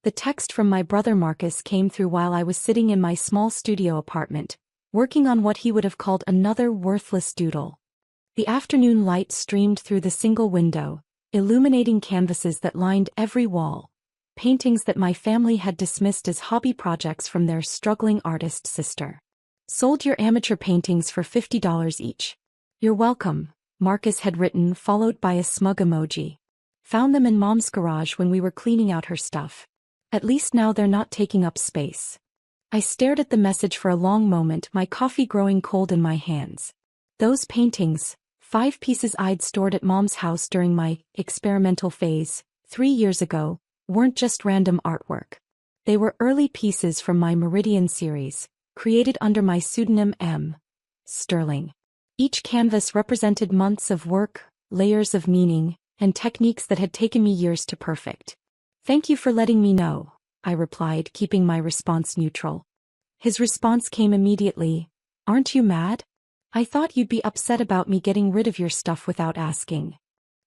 The text from my brother Marcus came through while I was sitting in my small studio apartment, working on what he would have called another worthless doodle. The afternoon light streamed through the single window, illuminating canvases that lined every wall, paintings that my family had dismissed as hobby projects from their struggling artist sister. "Sold your amateur paintings for $50 each. You're welcome," Marcus had written, followed by a smug emoji. "Found them in Mom's garage when we were cleaning out her stuff. At least now they're not taking up space." I stared at the message for a long moment, my coffee growing cold in my hands. Those paintings, 5 pieces I'd stored at Mom's house during my experimental phase, 3 years ago, weren't just random artwork. They were early pieces from my Meridian series, created under my pseudonym M. Sterling. Each canvas represented months of work, layers of meaning, and techniques that had taken me years to perfect. "Thank you for letting me know," I replied, keeping my response neutral. His response came immediately. "Aren't you mad? I thought you'd be upset about me getting rid of your stuff without asking."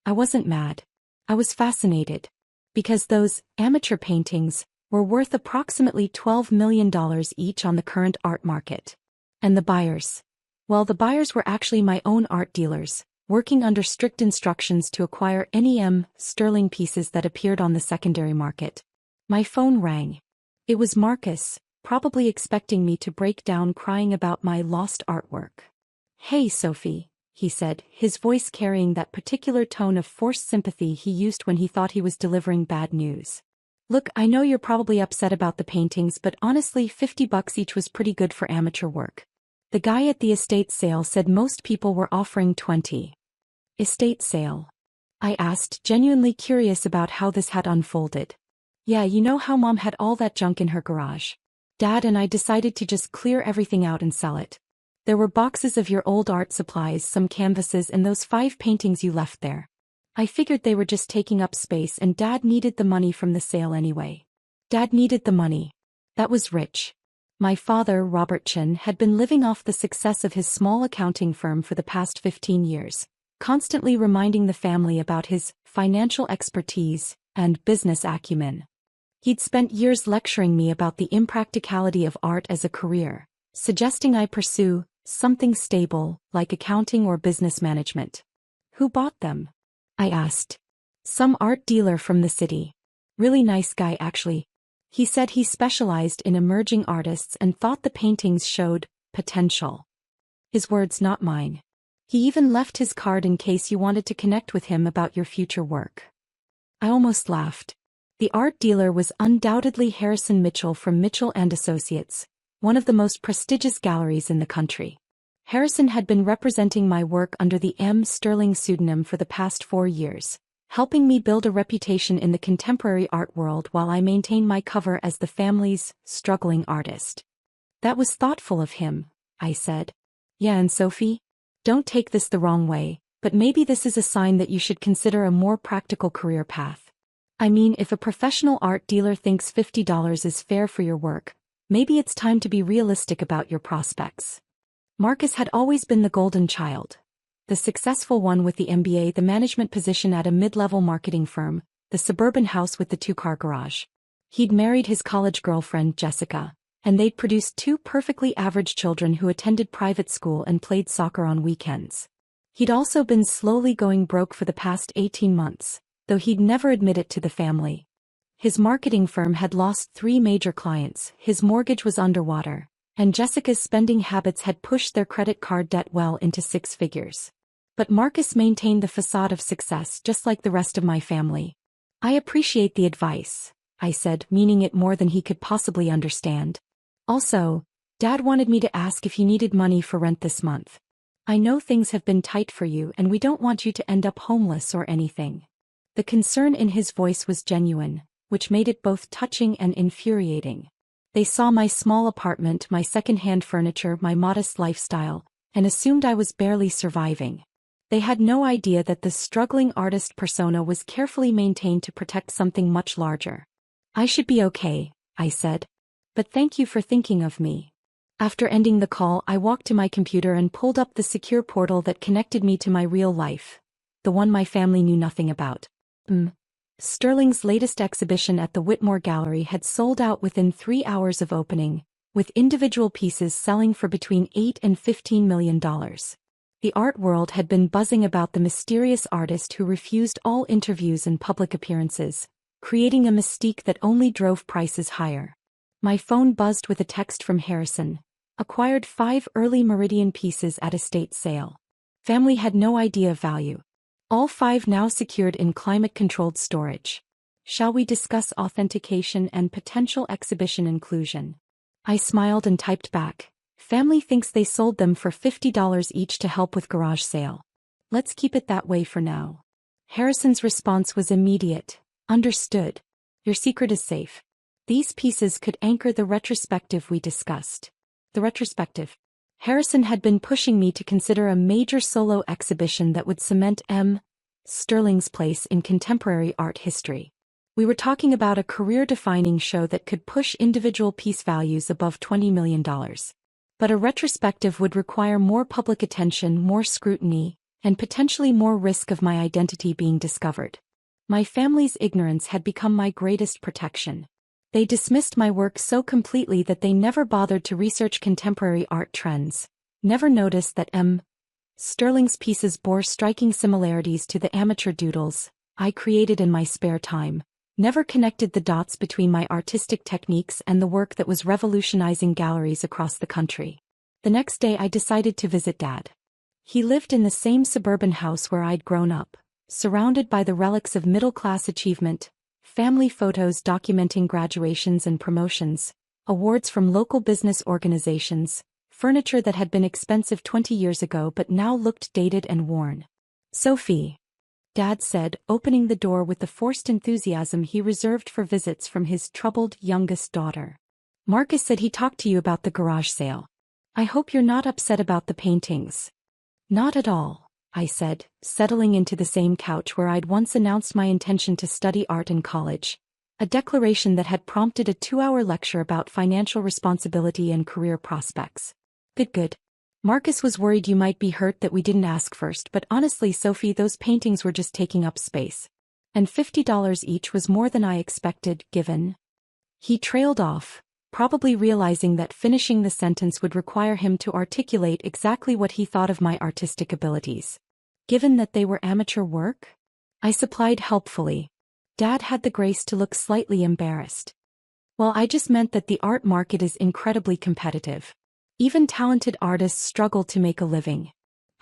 I wasn't mad. I was fascinated. Because those amateur paintings were worth approximately $12 million each on the current art market. And the buyers? Well, the buyers were actually my own art dealers, working under strict instructions to acquire any M. Sterling pieces that appeared on the secondary market. My phone rang. It was Marcus, probably expecting me to break down crying about my lost artwork. "Hey, Sophie," he said, his voice carrying that particular tone of forced sympathy he used when he thought he was delivering bad news. "Look, I know you're probably upset about the paintings, but honestly $50 each was pretty good for amateur work. The guy at the estate sale said most people were offering 20. "Estate sale?" I asked, genuinely curious about how this had unfolded. "Yeah, you know how Mom had all that junk in her garage. Dad and I decided to just clear everything out and sell it. There were boxes of your old art supplies, some canvases, and those 5 paintings you left there. I figured they were just taking up space and Dad needed the money from the sale anyway." Dad needed the money. That was rich. My father, Robert Chin, had been living off the success of his small accounting firm for the past 15 years, constantly reminding the family about his financial expertise and business acumen. He'd spent years lecturing me about the impracticality of art as a career, suggesting I pursue something stable, like accounting or business management. "Who bought them?" I asked. "Some art dealer from the city. Really nice guy actually. He said he specialized in emerging artists and thought the paintings showed potential." His words, not mine. "He even left his card in case you wanted to connect with him about your future work." I almost laughed. The art dealer was undoubtedly Harrison Mitchell from Mitchell & Associates, one of the most prestigious galleries in the country. Harrison had been representing my work under the M. Sterling pseudonym for the past 4 years, helping me build a reputation in the contemporary art world while I maintain my cover as the family's struggling artist. "That was thoughtful of him," I said. "Yeah, and Sophie? Don't take this the wrong way, but maybe this is a sign that you should consider a more practical career path. I mean, if a professional art dealer thinks $50 is fair for your work, maybe it's time to be realistic about your prospects." Marcus had always been the golden child. The successful one with the MBA, the management position at a mid-level marketing firm, the suburban house with the 2-car garage. He'd married his college girlfriend, Jessica, and they'd produced 2 perfectly average children who attended private school and played soccer on weekends. He'd also been slowly going broke for the past 18 months, though he'd never admit it to the family. His marketing firm had lost 3 major clients, his mortgage was underwater, and Jessica's spending habits had pushed their credit card debt well into 6 figures. But Marcus maintained the facade of success just like the rest of my family. "I appreciate the advice," I said, meaning it more than he could possibly understand. "Also, Dad wanted me to ask if you needed money for rent this month. I know things have been tight for you and we don't want you to end up homeless or anything." The concern in his voice was genuine, which made it both touching and infuriating. They saw my small apartment, my second-hand furniture, my modest lifestyle, and assumed I was barely surviving. They had no idea that the struggling artist persona was carefully maintained to protect something much larger. "I should be okay," I said. "But thank you for thinking of me." After ending the call, I walked to my computer and pulled up the secure portal that connected me to my real life, the one my family knew nothing about. Sterling's latest exhibition at the Whitmore Gallery had sold out within 3 hours of opening, with individual pieces selling for between $8 and $15 million. The art world had been buzzing about the mysterious artist who refused all interviews and public appearances, creating a mystique that only drove prices higher. My phone buzzed with a text from Harrison. Acquired 5 early Meridian pieces at estate sale. Family had no idea of value. All 5 now secured in climate-controlled storage. Shall we discuss authentication and potential exhibition inclusion? I smiled and typed back. Family thinks they sold them for $50 each to help with garage sale. Let's keep it that way for now. Harrison's response was immediate. Understood. Your secret is safe. These pieces could anchor the retrospective we discussed. The retrospective. Harrison had been pushing me to consider a major solo exhibition that would cement M. Sterling's place in contemporary art history. We were talking about a career-defining show that could push individual piece values above $20 million. But a retrospective would require more public attention, more scrutiny, and potentially more risk of my identity being discovered. My family's ignorance had become my greatest protection. They dismissed my work so completely that they never bothered to research contemporary art trends, never noticed that M. Sterling's pieces bore striking similarities to the amateur doodles I created in my spare time, never connected the dots between my artistic techniques and the work that was revolutionizing galleries across the country. The next day I decided to visit Dad. He lived in the same suburban house where I'd grown up, surrounded by the relics of middle-class achievement, family photos documenting graduations and promotions, awards from local business organizations, furniture that had been expensive 20 years ago but now looked dated and worn. Sophie, Dad said, opening the door with the forced enthusiasm he reserved for visits from his troubled youngest daughter. Marcus said he talked to you about the garage sale. I hope you're not upset about the paintings. Not at all, I said, settling into the same couch where I'd once announced my intention to study art in college, a declaration that had prompted a 2-hour lecture about financial responsibility and career prospects. Good. Marcus was worried you might be hurt that we didn't ask first, but honestly, Sophie, those paintings were just taking up space. And $50 each was more than I expected, given. He trailed off, probably realizing that finishing the sentence would require him to articulate exactly what he thought of my artistic abilities. Given that they were amateur work? I supplied helpfully. Dad had the grace to look slightly embarrassed. Well, I just meant that the art market is incredibly competitive. Even talented artists struggle to make a living.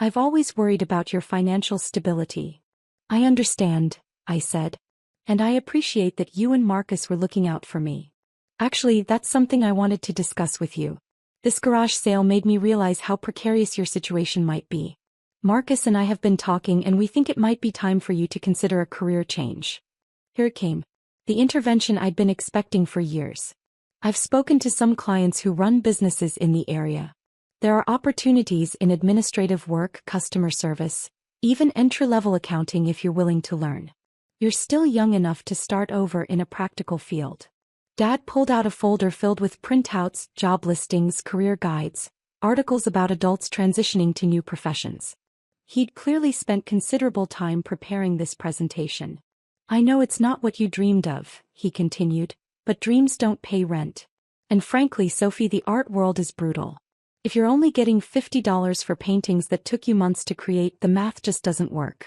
I've always worried about your financial stability. I understand, I said. And I appreciate that you and Marcus were looking out for me. Actually, that's something I wanted to discuss with you. This garage sale made me realize how precarious your situation might be. Marcus and I have been talking and we think it might be time for you to consider a career change. Here it came. The intervention I'd been expecting for years. I've spoken to some clients who run businesses in the area. There are opportunities in administrative work, customer service, even entry-level accounting if you're willing to learn. You're still young enough to start over in a practical field. Dad pulled out a folder filled with printouts, job listings, career guides, articles about adults transitioning to new professions. He'd clearly spent considerable time preparing this presentation. I know it's not what you dreamed of, he continued, but dreams don't pay rent. And frankly, Sophie, the art world is brutal. If you're only getting $50 for paintings that took you months to create, the math just doesn't work.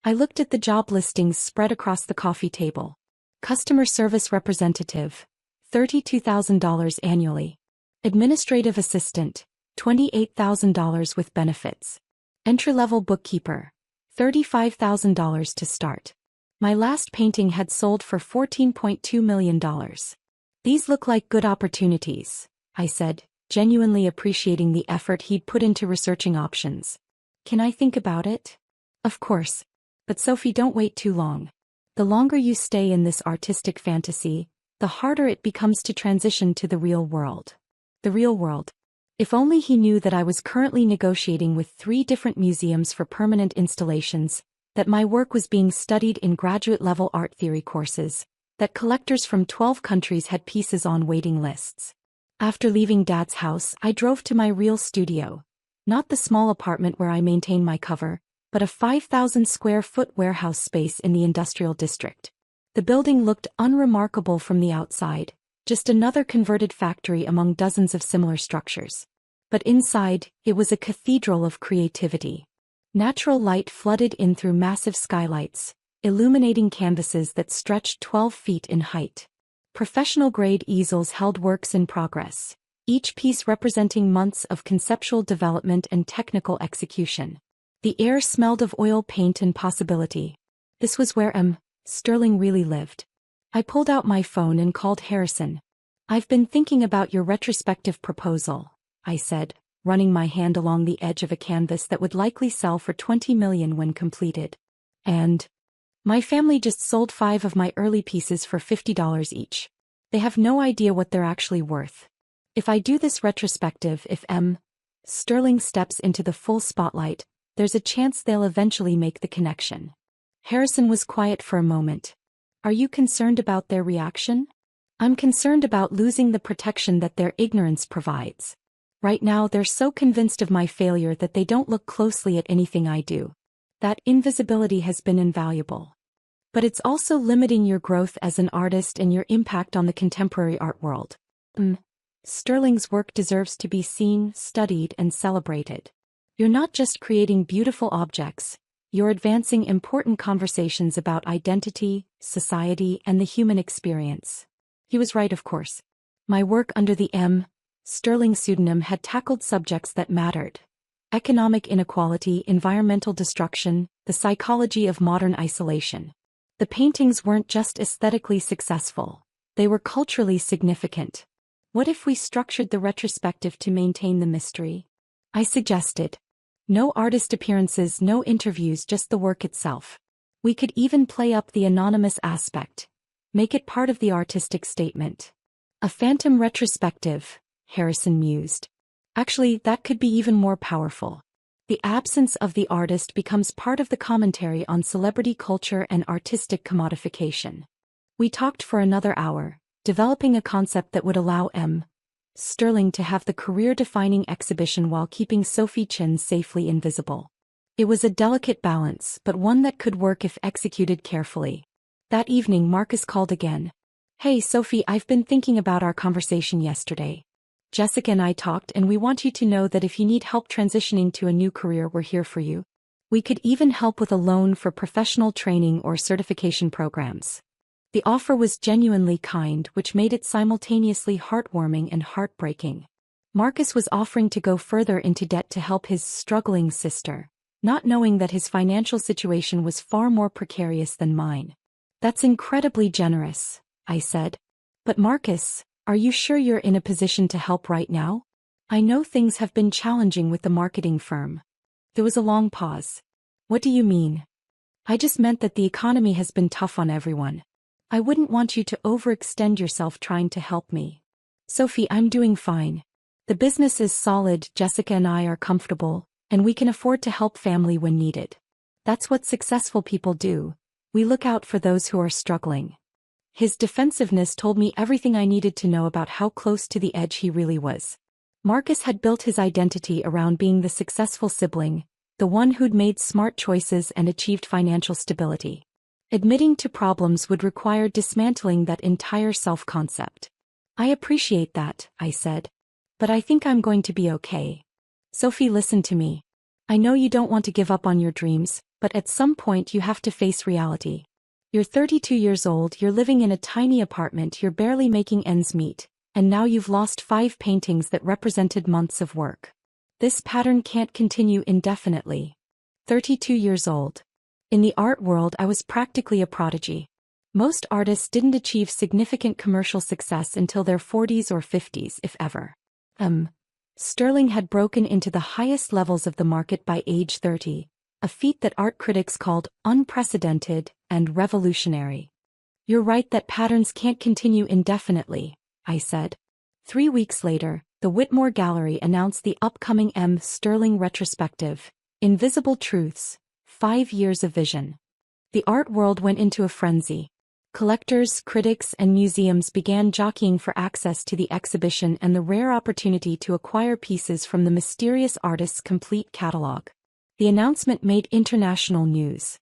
I looked at the job listings spread across the coffee table. Customer service representative, $32,000 annually. Administrative assistant, $28,000 with benefits. Entry-level bookkeeper, $35,000 to start. My last painting had sold for $14.2 million. These look like good opportunities, I said, genuinely appreciating the effort he'd put into researching options. Can I think about it? Of course. But Sophie, don't wait too long. The longer you stay in this artistic fantasy, the harder it becomes to transition to the real world. The real world. If only he knew that I was currently negotiating with 3 different museums for permanent installations, that my work was being studied in graduate-level art theory courses, that collectors from 12 countries had pieces on waiting lists. After leaving Dad's house, I drove to my real studio. Not the small apartment where I maintain my cover, but a 5,000 square foot warehouse space in the industrial district. The building looked unremarkable from the outside, just another converted factory among dozens of similar structures. But inside, it was a cathedral of creativity. Natural light flooded in through massive skylights, illuminating canvases that stretched 12 feet in height. Professional-grade easels held works in progress, each piece representing months of conceptual development and technical execution. The air smelled of oil paint and possibility. This was where Sterling really lived. I pulled out my phone and called Harrison. "I've been thinking about your retrospective proposal," I said, running my hand along the edge of a canvas that would likely sell for $20 million when completed. "And my family just sold 5 of my early pieces for $50 each. They have no idea what they're actually worth. If I do this retrospective, if Sterling steps into the full spotlight, there's a chance they'll eventually make the connection." Harrison was quiet for a moment. "Are you concerned about their reaction?" "I'm concerned about losing the protection that their ignorance provides. Right now they're so convinced of my failure that they don't look closely at anything I do. That invisibility has been invaluable. But it's also limiting your growth as an artist and your impact on the contemporary art world. Sterling's work deserves to be seen, studied, and celebrated. You're not just creating beautiful objects, you're advancing important conversations about identity, society, and the human experience." He was right, of course. My work under the Sterling pseudonym had tackled subjects that mattered: economic inequality, environmental destruction, the psychology of modern isolation. The paintings weren't just aesthetically successful, they were culturally significant. What if we structured the retrospective to maintain the mystery? I suggested. No artist appearances, no interviews, just the work itself. We could even play up the anonymous aspect, make it part of the artistic statement. "A phantom retrospective," Harrison mused. "Actually, that could be even more powerful. The absence of the artist becomes part of the commentary on celebrity culture and artistic commodification." We talked for another hour, developing a concept that would allow Sterling to have the career-defining exhibition while keeping Sophie Chin safely invisible. It was a delicate balance, but one that could work if executed carefully. That evening Marcus called again. "Hey Sophie, I've been thinking about our conversation yesterday. Jessica and I talked, and we want you to know that if you need help transitioning to a new career, we're here for you. We could even help with a loan for professional training or certification programs." The offer was genuinely kind, which made it simultaneously heartwarming and heartbreaking. Marcus was offering to go further into debt to help his struggling sister, not knowing that his financial situation was far more precarious than mine. "That's incredibly generous," I said. "But Marcus, are you sure you're in a position to help right now? I know things have been challenging with the marketing firm." There was a long pause. "What do you mean?" "I just meant that the economy has been tough on everyone. I wouldn't want you to overextend yourself trying to help me." "Sophie, I'm doing fine. The business is solid, Jessica and I are comfortable, and we can afford to help family when needed. That's what successful people do. We look out for those who are struggling." His defensiveness told me everything I needed to know about how close to the edge he really was. Marcus had built his identity around being the successful sibling, the one who'd made smart choices and achieved financial stability. Admitting to problems would require dismantling that entire self-concept. "I appreciate that," I said. "But I think I'm going to be okay." "Sophie, listen to me. I know you don't want to give up on your dreams, but at some point you have to face reality. You're 32 years old, you're living in a tiny apartment, you're barely making ends meet, and now you've lost 5 paintings that represented months of work. This pattern can't continue indefinitely." 32 years old. In the art world, I was practically a prodigy. Most artists didn't achieve significant commercial success until their 40s or 50s, if ever. Sterling had broken into the highest levels of the market by age 30, a feat that art critics called unprecedented and revolutionary. "You're right that patterns can't continue indefinitely," I said. 3 weeks later, the Whitmore Gallery announced the upcoming Sterling retrospective, Invisible Truths, 5 Years of Vision. The art world went into a frenzy. Collectors, critics, and museums began jockeying for access to the exhibition and the rare opportunity to acquire pieces from the mysterious artist's complete catalog. The announcement made international news.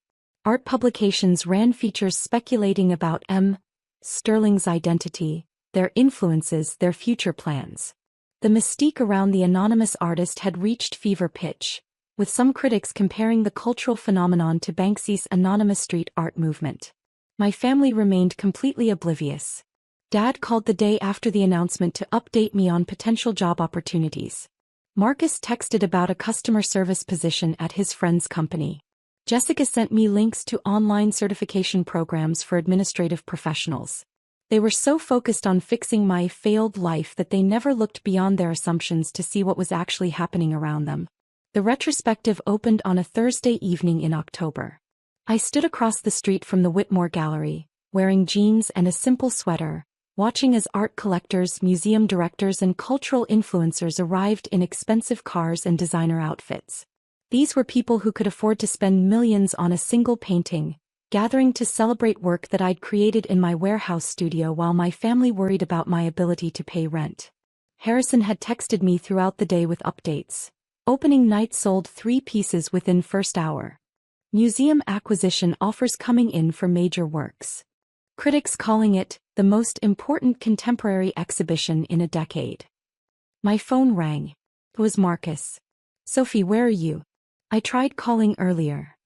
Art publications ran features speculating about M. Sterling's identity, their influences, their future plans. The mystique around the anonymous artist had reached fever pitch, with some critics comparing the cultural phenomenon to Banksy's anonymous street art movement. My family remained completely oblivious. Dad called the day after the announcement to update me on potential job opportunities. Marcus texted about a customer service position at his friend's company. Jessica sent me links to online certification programs for administrative professionals. They were so focused on fixing my failed life that they never looked beyond their assumptions to see what was actually happening around them. The retrospective opened on a Thursday evening in October. I stood across the street from the Whitmore Gallery, wearing jeans and a simple sweater, watching as art collectors, museum directors, and cultural influencers arrived in expensive cars and designer outfits. These were people who could afford to spend millions on a single painting, gathering to celebrate work that I'd created in my warehouse studio while my family worried about my ability to pay rent. Harrison had texted me throughout the day with updates. Opening night sold 3 pieces within first hour. Museum acquisition offers coming in for major works. Critics calling it the most important contemporary exhibition in a decade. My phone rang. It was Marcus. "Sophie, where are you? I tried calling earlier."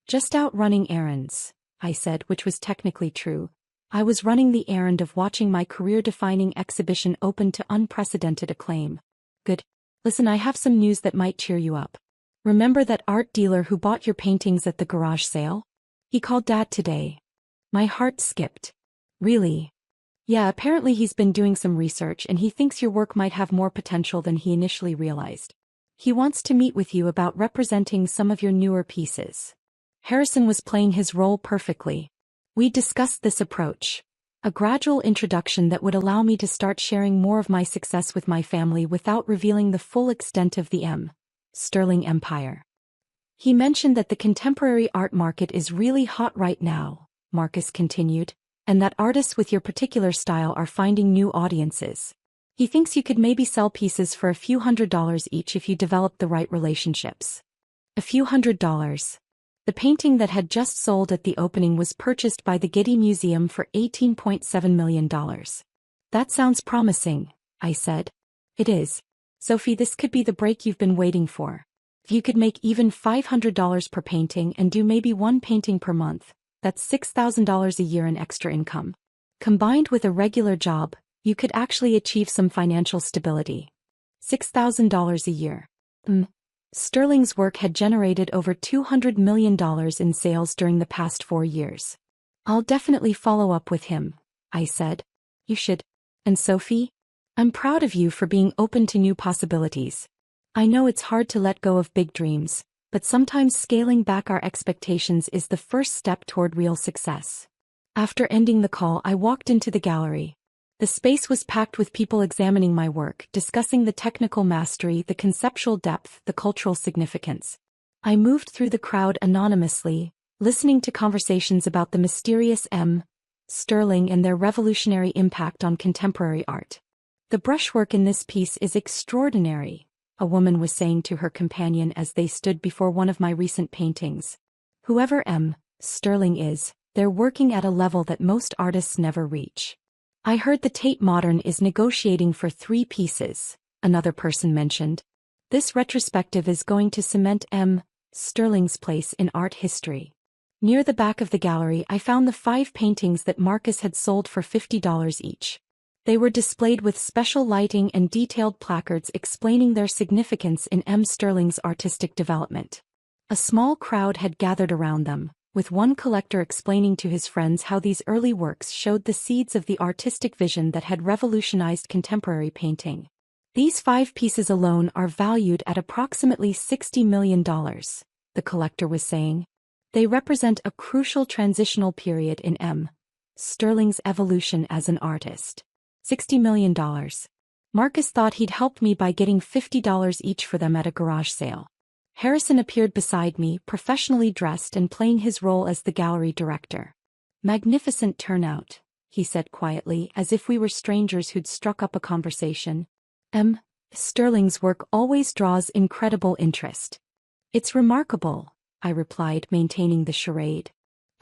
"Just out running errands," I said, which was technically true. I was running the errand of watching my career-defining exhibition open to unprecedented acclaim. "Good. Listen, I have some news that might cheer you up. Remember that art dealer who bought your paintings at the garage sale? He called Dad today." My heart skipped. "Really?" "Yeah, apparently he's been doing some research and he thinks your work might have more potential than he initially realized. He wants to meet with you about representing some of your newer pieces." Harrison was playing his role perfectly. We discussed this approach. A gradual introduction that would allow me to start sharing more of my success with my family without revealing the full extent of the M. Sterling empire. He mentioned that the contemporary art market is really hot right now, Marcus continued, and that artists with your particular style are finding new audiences. He thinks you could maybe sell pieces for a few $100s each if you develop the right relationships. A few $100s. The painting that had just sold at the opening was purchased by the Getty Museum for $18.7 million. "That sounds promising," I said. "It is. Sophie, this could be the break you've been waiting for. If you could make even $500 per painting and do maybe 1 painting per month, that's $6,000 a year in extra income. Combined with a regular job, you could actually achieve some financial stability. $6,000 a year. Sterling's work had generated over $200 million in sales during the past 4 years. "I'll definitely follow up with him," I said. "You should. And Sophie? I'm proud of you for being open to new possibilities. I know it's hard to let go of big dreams, but sometimes scaling back our expectations is the first step toward real success." After ending the call, I walked into the gallery. The space was packed with people examining my work, discussing the technical mastery, the conceptual depth, the cultural significance. I moved through the crowd anonymously, listening to conversations about the mysterious M. Sterling and their revolutionary impact on contemporary art. "The brushwork in this piece is extraordinary," a woman was saying to her companion as they stood before one of my recent paintings. "Whoever M. Sterling is, they're working at a level that most artists never reach." "I heard the Tate Modern is negotiating for 3 pieces, another person mentioned. "This retrospective is going to cement M. Sterling's place in art history." Near the back of the gallery, I found the 5 paintings that Marcus had sold for $50 each. They were displayed with special lighting and detailed placards explaining their significance in M. Sterling's artistic development. A small crowd had gathered around them, with one collector explaining to his friends how these early works showed the seeds of the artistic vision that had revolutionized contemporary painting. "These 5 pieces alone are valued at approximately $60 million, the collector was saying. "They represent a crucial transitional period in M. Sterling's evolution as an artist." $60 million. Marcus thought he'd helped me by getting $50 each for them at a garage sale. Harrison appeared beside me, professionally dressed and playing his role as the gallery director. "Magnificent turnout," he said quietly, as if we were strangers who'd struck up a conversation. "M. Sterling's work always draws incredible interest." "It's remarkable," I replied, maintaining the charade.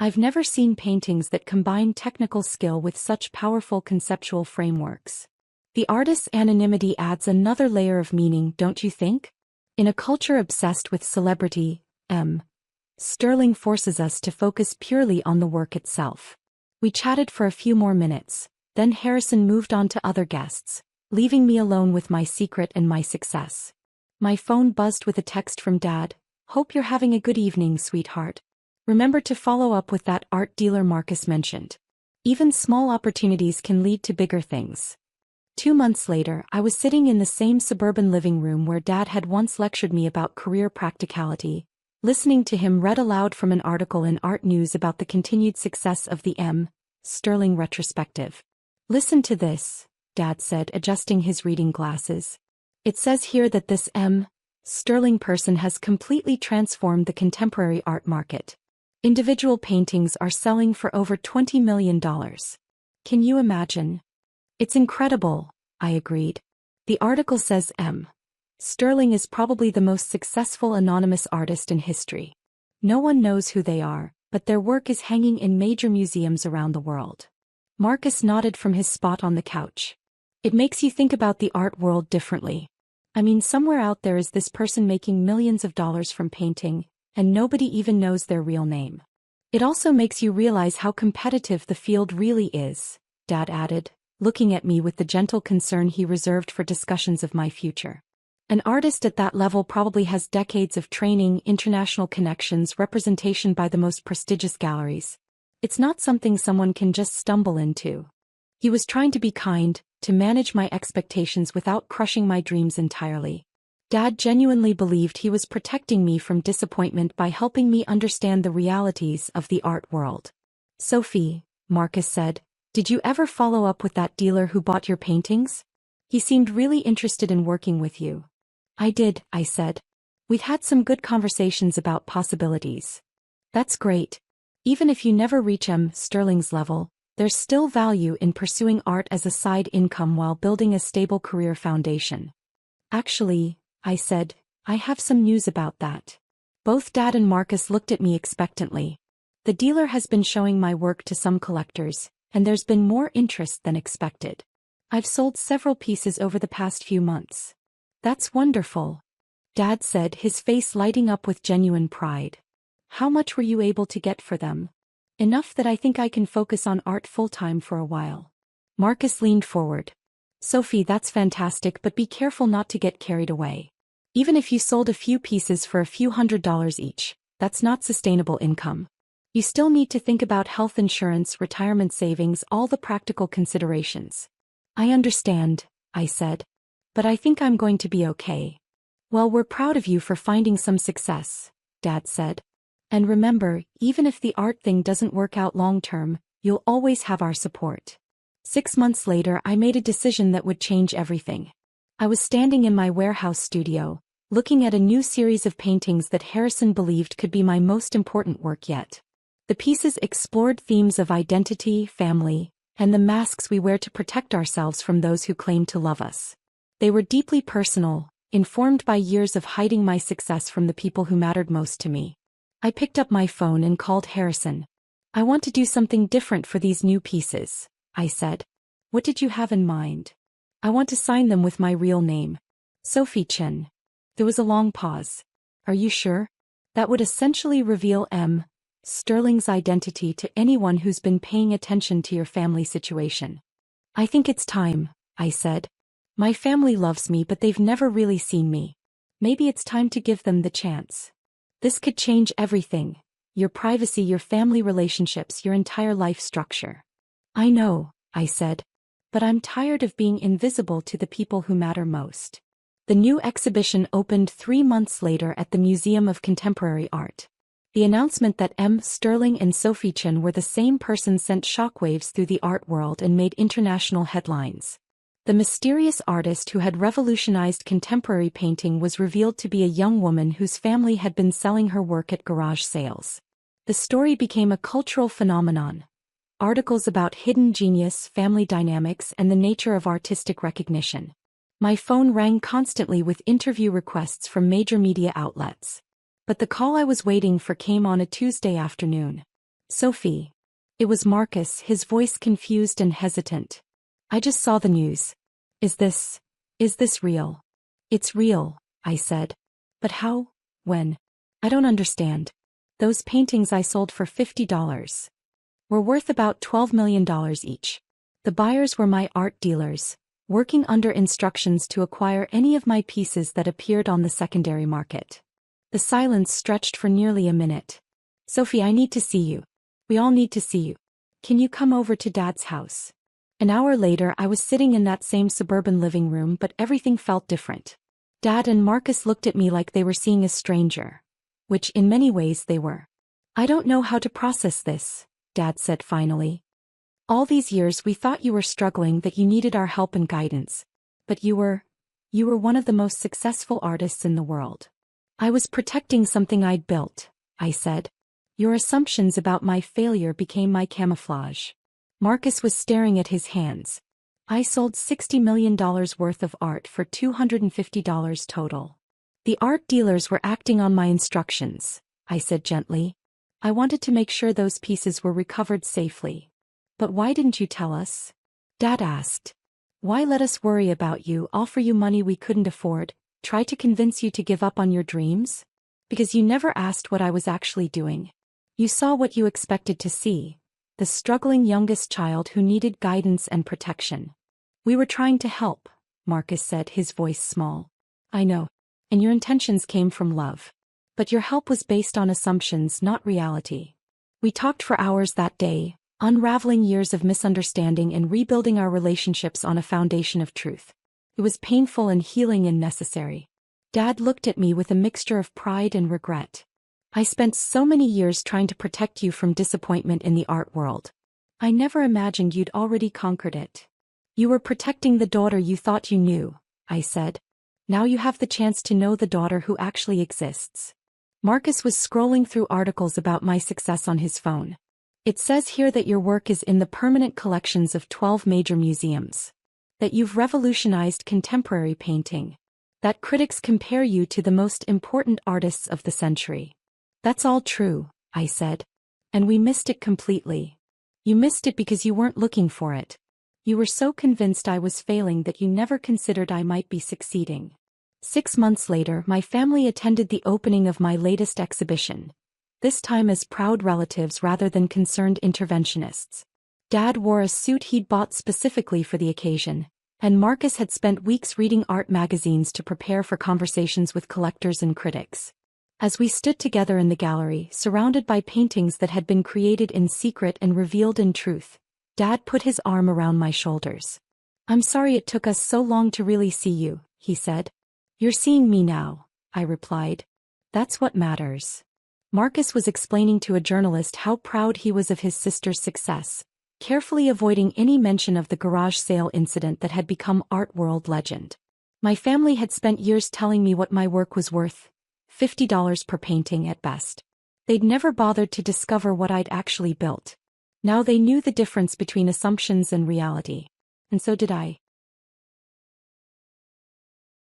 I've never seen paintings that combine technical skill with such powerful conceptual frameworks. The artist's anonymity adds another layer of meaning, don't you think? In a culture obsessed with celebrity, Sterling forces us to focus purely on the work itself. We chatted for a few more minutes, then Harrison moved on to other guests, leaving me alone with my secret and my success. My phone buzzed with a text from Dad. "Hope you're having a good evening, sweetheart. Remember to follow up with that art dealer Marcus mentioned. Even small opportunities can lead to bigger things." 2 months later, I was sitting in the same suburban living room where Dad had once lectured me about career practicality, listening to him read aloud from an article in Art News about the continued success of the Sterling retrospective. "Listen to this," Dad said, adjusting his reading glasses. "It says here that this Sterling person has completely transformed the contemporary art market. Individual paintings are selling for over $20 million. Can you imagine?" "It's incredible," I agreed. "The article says Sterling is probably the most successful anonymous artist in history. No one knows who they are, but their work is hanging in major museums around the world." Marcus nodded from his spot on the couch. "It makes you think about the art world differently. I mean, somewhere out there is this person making millions of dollars from painting, and nobody even knows their real name. It also makes you realize how competitive the field really is," Dad added, looking at me with the gentle concern he reserved for discussions of my future. "An artist at that level probably has decades of training, international connections, representation by the most prestigious galleries. It's not something someone can just stumble into." He was trying to be kind, to manage my expectations without crushing my dreams entirely. Dad genuinely believed he was protecting me from disappointment by helping me understand the realities of the art world. "Sophie," Marcus said, "did you ever follow up with that dealer who bought your paintings? He seemed really interested in working with you." "I did," I said. "We've had some good conversations about possibilities." "That's great. Even if you never reach Sterling's level, there's still value in pursuing art as a side income while building a stable career foundation." "Actually," I said, "I have some news about that." Both Dad and Marcus looked at me expectantly. "The dealer has been showing my work to some collectors, and there's been more interest than expected. I've sold several pieces over the past few months." "That's wonderful," Dad said, his face lighting up with genuine pride. "How much were you able to get for them?" "Enough that I think I can focus on art full-time for a while." Marcus leaned forward. "Sophie, that's fantastic, but be careful not to get carried away. Even if you sold a few pieces for a few $100s each, that's not sustainable income. You still need to think about health insurance, retirement savings, all the practical considerations." "I understand," I said. "But I think I'm going to be okay." "Well, we're proud of you for finding some success," Dad said. "And remember, even if the art thing doesn't work out long-term, you'll always have our support." 6 months later, I made a decision that would change everything. I was standing in my warehouse studio, looking at a new series of paintings that Harrison believed could be my most important work yet. The pieces explored themes of identity, family, and the masks we wear to protect ourselves from those who claim to love us. They were deeply personal, informed by years of hiding my success from the people who mattered most to me. I picked up my phone and called Harrison. "I want to do something different for these new pieces," I said. "What did you have in mind?" "I want to sign them with my real name. Sophie Chen." There was a long pause. "Are you sure? That would essentially reveal Sterling's identity to anyone who's been paying attention to your family situation." "I think it's time," I said. "My family loves me, but they've never really seen me. Maybe it's time to give them the chance. This could change everything. Your privacy, your family relationships, your entire life structure." "I know," I said. "But I'm tired of being invisible to the people who matter most." The new exhibition opened 3 months later at the Museum of Contemporary Art. The announcement that Sterling and Sophie Chen were the same person sent shockwaves through the art world and made international headlines. The mysterious artist who had revolutionized contemporary painting was revealed to be a young woman whose family had been selling her work at garage sales. The story became a cultural phenomenon. Articles about hidden genius, family dynamics, and the nature of artistic recognition. My phone rang constantly with interview requests from major media outlets. But the call I was waiting for came on a Tuesday afternoon. Sophie. It was Marcus, his voice confused and hesitant. I just saw the news. Is this real? It's real, I said. But how? When? I don't understand. Those paintings I sold for $50 were worth about $12 million each. The buyers were my art dealers, working under instructions to acquire any of my pieces that appeared on the secondary market. The silence stretched for nearly a minute. Sophie, I need to see you. We all need to see you. Can you come over to Dad's house? An hour later, I was sitting in that same suburban living room, but everything felt different. Dad and Marcus looked at me like they were seeing a stranger, which in many ways they were. I don't know how to process this, Dad said finally. All these years we thought you were struggling, that you needed our help and guidance. But you were one of the most successful artists in the world. I was protecting something I'd built, I said. Your assumptions about my failure became my camouflage. Marcus was staring at his hands. I sold $60 million worth of art for $250 total. The art dealers were acting on my instructions, I said gently. I wanted to make sure those pieces were recovered safely. But why didn't you tell us? Dad asked. Why let us worry about you, offer you money we couldn't afford, try to convince you to give up on your dreams? Because you never asked what I was actually doing. You saw what you expected to see, the struggling youngest child who needed guidance and protection. We were trying to help, Marcus said, his voice small. I know. And your intentions came from love. But your help was based on assumptions, not reality. We talked for hours that day, unraveling years of misunderstanding and rebuilding our relationships on a foundation of truth. It was painful and healing and necessary. Dad looked at me with a mixture of pride and regret. I spent so many years trying to protect you from disappointment in the art world. I never imagined you'd already conquered it. You were protecting the daughter you thought you knew, I said. Now you have the chance to know the daughter who actually exists. Marcus was scrolling through articles about my success on his phone. It says here that your work is in the permanent collections of 12 major museums. That you've revolutionized contemporary painting. That critics compare you to the most important artists of the century. That's all true, I said. And we missed it completely. You missed it because you weren't looking for it. You were so convinced I was failing that you never considered I might be succeeding. 6 months later, my family attended the opening of my latest exhibition. This time as proud relatives rather than concerned interventionists. Dad wore a suit he'd bought specifically for the occasion, and Marcus had spent weeks reading art magazines to prepare for conversations with collectors and critics. As we stood together in the gallery, surrounded by paintings that had been created in secret and revealed in truth, Dad put his arm around my shoulders. I'm sorry it took us so long to really see you, he said. You're seeing me now, I replied. That's what matters. Marcus was explaining to a journalist how proud he was of his sister's success, carefully avoiding any mention of the garage sale incident that had become art world legend. My family had spent years telling me what my work was worth, $50 per painting at best. They'd never bothered to discover what I'd actually built. Now they knew the difference between assumptions and reality. And so did I.